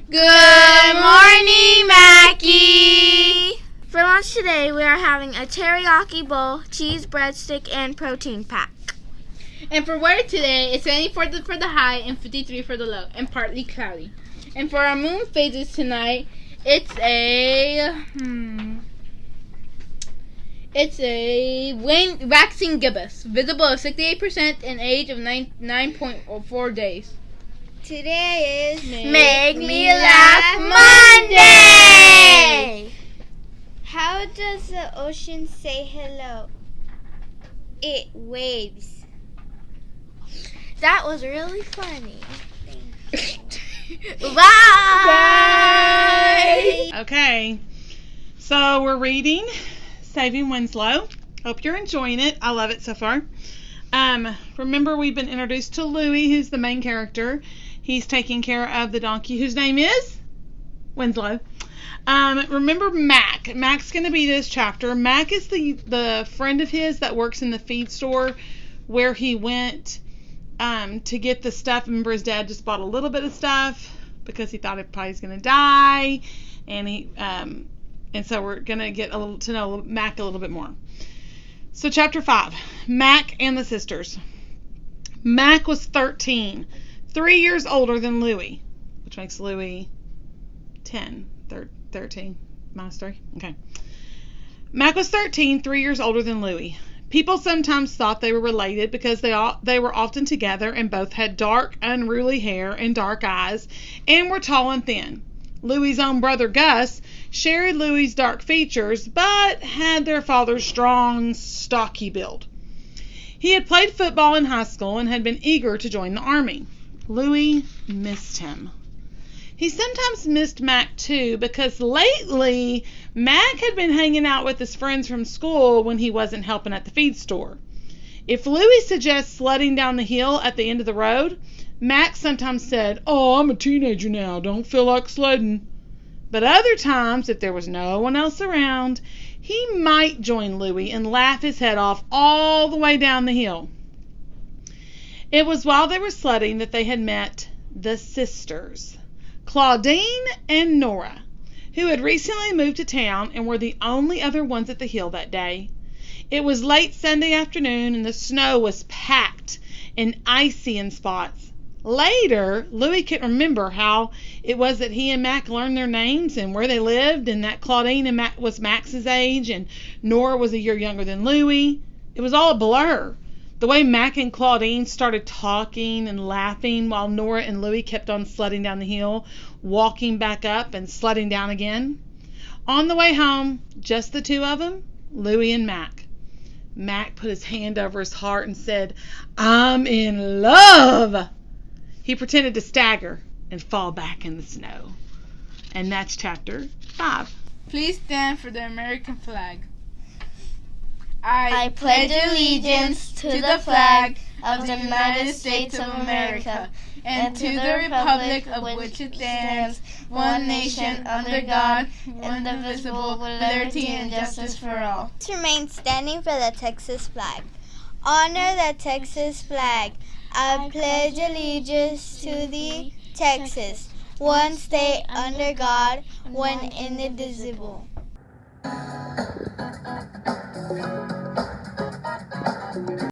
Good morning, Mackie! For lunch today, we are having a teriyaki bowl, cheese breadstick, and protein pack. And for weather today, it's 74 for the high and 53 for the low, and partly cloudy. And for our moon phases tonight, it's a waxing gibbous, visible at 68% and age of 9.4 days. Today is Make Me Laugh Monday! How does the ocean say hello? It waves. That was really funny. Bye! Okay, so we're reading Saving Winslow. Hope you're enjoying it. I love it so far. Remember, we've been introduced to Louis, who's the main character. He's taking care of the donkey, whose name is Winslow. Remember Mac. Mac's going to be this chapter. Mac is the friend of his that works in the feed store where he went to get the stuff. Remember, his dad just bought a little bit of stuff because he thought it probably was going to die, and so we're going to get to know Mac a little bit more. So chapter 5, Mac and the sisters. Mac was 13, 3 years older than Louis, which makes Louis 10, 13 minus 3. Okay. Mac was 13, 3 years older than Louis. People sometimes thought they were related because they were often together and both had dark, unruly hair and dark eyes and were tall and thin. Louis's own brother Gus shared Louis's dark features but had their father's strong, stocky build. He had played football in high school and had been eager to join the army. Louis missed him. He sometimes missed Mac too because lately Mac had been hanging out with his friends from school when he wasn't helping at the feed store. If Louis suggests sledding down the hill at the end of the road, Mac sometimes said, "Oh, I'm a teenager now, don't feel like sledding." But other times, if there was no one else around, he might join Louis and laugh his head off all the way down the hill. It was while they were sledding that they had met the sisters, Claudine and Nora, who had recently moved to town and were the only other ones at the hill that day. It was late Sunday afternoon and the snow was packed and icy in spots. Later, Louis couldn't remember how it was that he and Mac learned their names and where they lived, and that Claudine and Mac was Max's age and Nora was a year younger than Louis. It was all a blur. The way Mac and Claudine started talking and laughing while Nora and Louis kept on sledding down the hill, walking back up and sledding down again. On the way home, just the two of them, Louis and Mac. Mac put his hand over his heart and said, "I'm in love." He pretended to stagger and fall back in the snow. And that's chapter 5. Please stand for the American flag. I pledge allegiance to the flag of the United States of America and to the republic of which it stands, one nation, under God, indivisible, with liberty and justice for all. Remain standing for the Texas flag. Honor the Texas flag. I pledge allegiance to the Texas, one state under God, one indivisible.